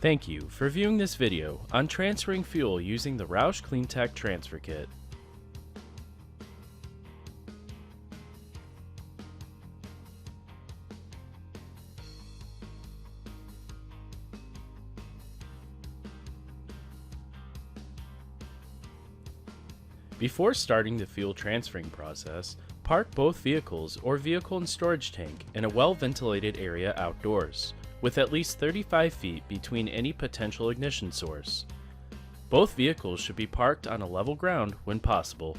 Thank you for viewing this video on transferring fuel using the ROUSH CleanTech transfer kit. Before starting the fuel transferring process, park both vehicles or vehicle and storage tank in a well-ventilated area outdoors, with at least 35 feet between any potential ignition source. Both vehicles should be parked on a level ground when possible.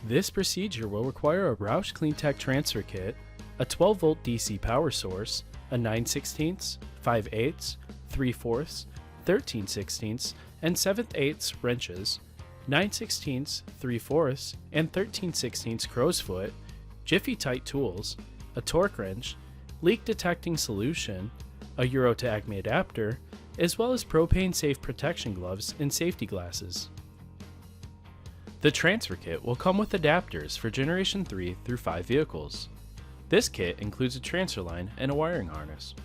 This procedure will require a ROUSH CleanTech transfer kit, a 12-volt DC power source, a 9/16, 5/8, 3/4, 13/16, and 7/8 wrenches, 9/16, 3/4, and 13/16 crow's foot, Jiffy Tight tools, a torque wrench, leak detecting solution, a Euro to Acme adapter, as well as propane safe protection gloves and safety glasses. The transfer kit will come with adapters for Generation 3 through 5 vehicles. This kit includes a transfer line and a wiring harness.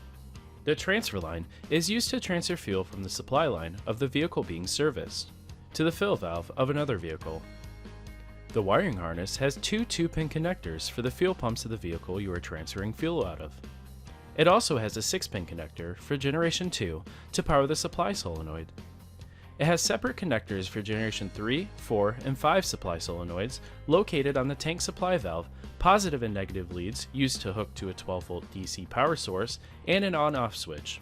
The transfer line is used to transfer fuel from the supply line of the vehicle being serviced to the fill valve of another vehicle. The wiring harness has two 2-pin connectors for the fuel pumps of the vehicle you are transferring fuel out of. It also has a 6-pin connector for Generation 2 to power the supply solenoid. It has separate connectors for Generation 3, 4, and 5 supply solenoids located on the tank supply valve, positive and negative leads used to hook to a 12-volt DC power source, and an on-off switch.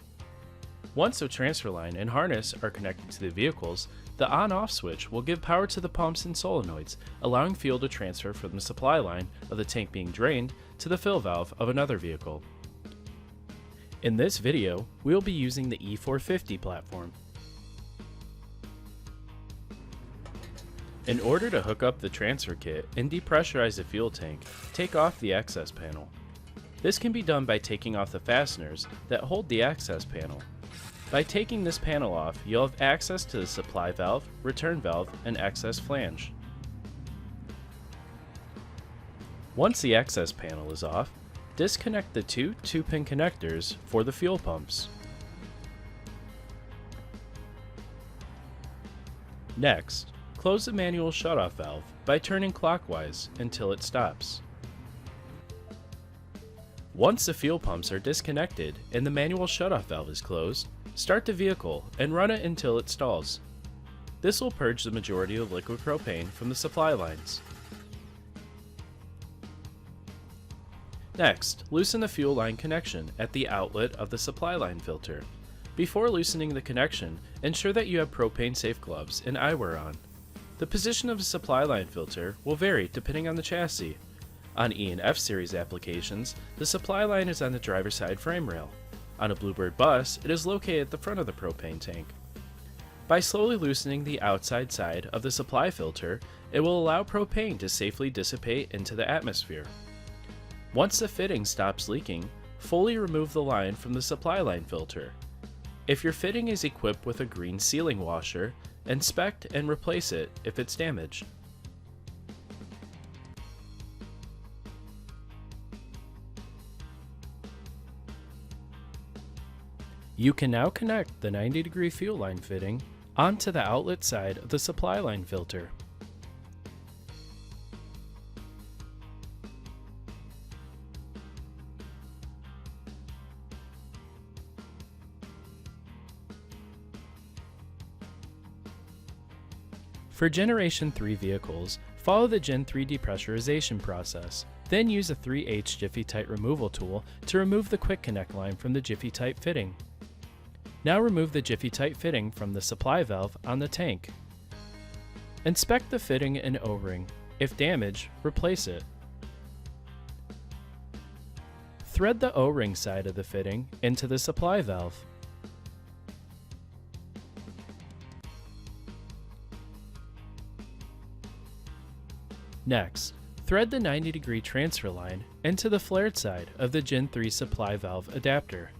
Once the transfer line and harness are connected to the vehicles, the on-off switch will give power to the pumps and solenoids, allowing fuel to transfer from the supply line of the tank being drained to the fill valve of another vehicle. In this video, we will be using the E450 platform. In order to hook up the transfer kit and depressurize the fuel tank, take off the access panel. This can be done by taking off the fasteners that hold the access panel. By taking this panel off, you'll have access to the supply valve, return valve, and access flange. Once the access panel is off, disconnect the two 2-pin connectors for the fuel pumps. Next, close the manual shutoff valve by turning clockwise until it stops. Once the fuel pumps are disconnected and the manual shutoff valve is closed, start the vehicle and run it until it stalls. This will purge the majority of liquid propane from the supply lines. Next, loosen the fuel line connection at the outlet of the supply line filter. Before loosening the connection, ensure that you have propane safe gloves and eyewear on. The position of the supply line filter will vary depending on the chassis. On E and F series applications, the supply line is on the driver's side frame rail. On a Bluebird bus, it is located at the front of the propane tank. By slowly loosening the outside side of the supply filter, it will allow propane to safely dissipate into the atmosphere. Once the fitting stops leaking, fully remove the line from the supply line filter. If your fitting is equipped with a green sealing washer, inspect and replace it if it's damaged. You can now connect the 90-degree fuel line fitting onto the outlet side of the supply line filter. For Generation 3 vehicles, follow the Gen 3 depressurization process, then use a 3/8 Jiffy Tight removal tool to remove the quick connect line from the Jiffy Tight fitting. Now remove the Jiffy Tight fitting from the supply valve on the tank. Inspect the fitting and O-ring. If damaged, replace it. Thread the O-ring side of the fitting into the supply valve. Next, thread the 90-degree transfer line into the flared side of the Gen 3 supply valve adapter.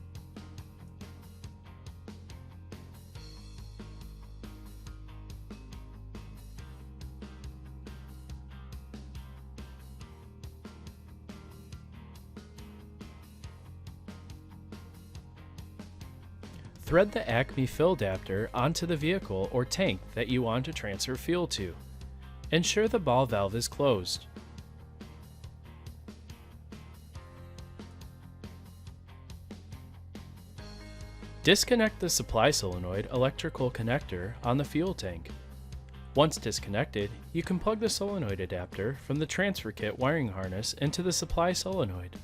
thread the Acme fill adapter onto the vehicle or tank that you want to transfer fuel to. Ensure the ball valve is closed. Disconnect the supply solenoid electrical connector on the fuel tank. Once disconnected, you can plug the solenoid adapter from the transfer kit wiring harness into the supply solenoid.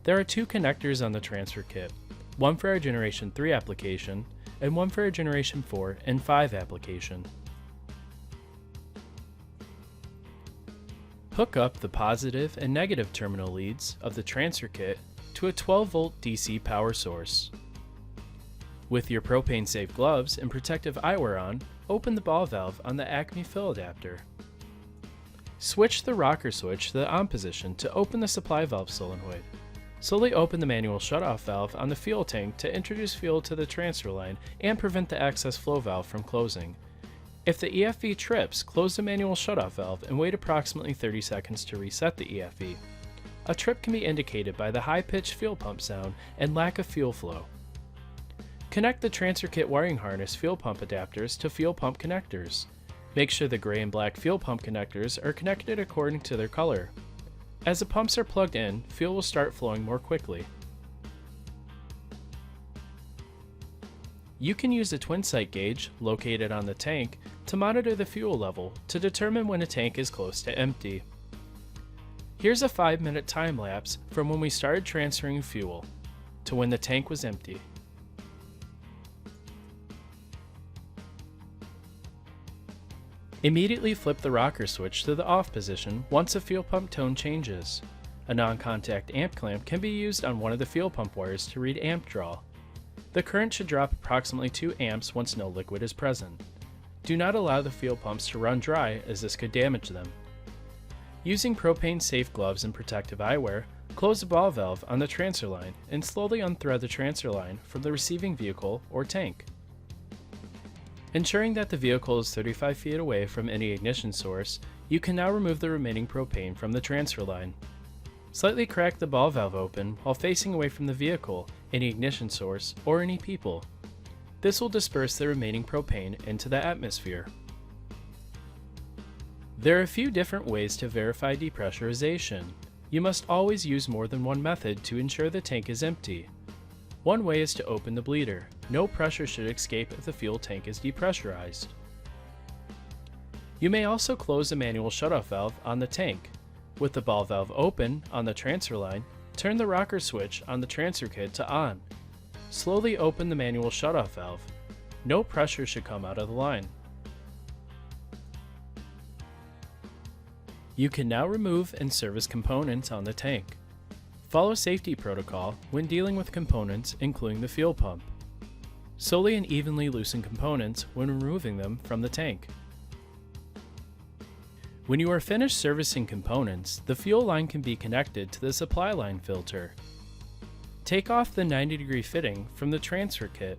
There are two connectors on the transfer kit, one for our Generation 3 application and one for our Generation 4 and 5 application. Hook up the positive and negative terminal leads of the transfer kit to a 12-volt DC power source. With your propane-safe gloves and protective eyewear on, open the ball valve on the Acme fill adapter. Switch the rocker switch to the on position to open the supply valve solenoid. Slowly open the manual shutoff valve on the fuel tank to introduce fuel to the transfer line and prevent the access flow valve from closing. If the EFV trips, close the manual shutoff valve and wait approximately 30 seconds to reset the EFV. A trip can be indicated by the high-pitched fuel pump sound and lack of fuel flow. Connect the transfer kit wiring harness fuel pump adapters to fuel pump connectors. Make sure the gray and black fuel pump connectors are connected according to their color. As the pumps are plugged in, fuel will start flowing more quickly. You can use a twin sight gauge located on the tank to monitor the fuel level to determine when a tank is close to empty. Here's a 5-minute time lapse from when we started transferring fuel to when the tank was empty. Immediately flip the rocker switch to the off position once the fuel pump tone changes. A non-contact amp clamp can be used on one of the fuel pump wires to read amp draw. The current should drop approximately 2 amps once no liquid is present. Do not allow the fuel pumps to run dry as this could damage them. Using propane-safe gloves and protective eyewear, close the ball valve on the transfer line and slowly unthread the transfer line from the receiving vehicle or tank. Ensuring that the vehicle is 35 feet away from any ignition source, you can now remove the remaining propane from the transfer line. Slightly crack the ball valve open while facing away from the vehicle, any ignition source, or any people. This will disperse the remaining propane into the atmosphere. There are a few different ways to verify depressurization. You must always use more than one method to ensure the tank is empty. One way is to open the bleeder. No pressure should escape if the fuel tank is depressurized. You may also close the manual shutoff valve on the tank. With the ball valve open on the transfer line, turn the rocker switch on the transfer kit to on. Slowly open the manual shutoff valve. No pressure should come out of the line. You can now remove and service components on the tank. Follow safety protocol when dealing with components, including the fuel pump. Slowly and evenly loosen components when removing them from the tank. When you are finished servicing components, the fuel line can be connected to the supply line filter. Take off the 90-degree fitting from the transfer kit.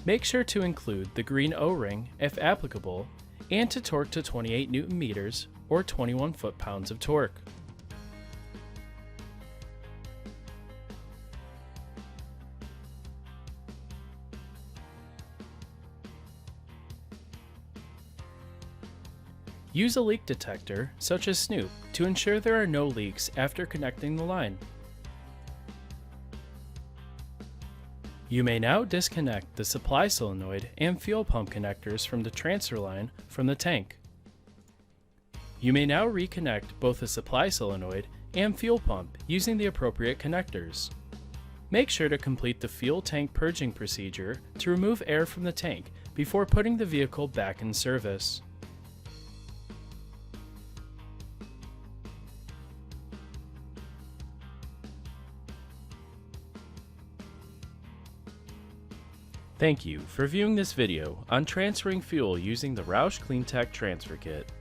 Make sure to include the green O-ring, if applicable, and to torque to 28 Newton meters or 21 foot-pounds of torque. Use a leak detector, such as Snoop, to ensure there are no leaks after connecting the line. You may now disconnect the supply solenoid and fuel pump connectors from the transfer line from the tank. You may now reconnect both the supply solenoid and fuel pump using the appropriate connectors. Make sure to complete the fuel tank purging procedure to remove air from the tank before putting the vehicle back in service. Thank you for viewing this video on transferring fuel using the ROUSH CleanTech transfer kit.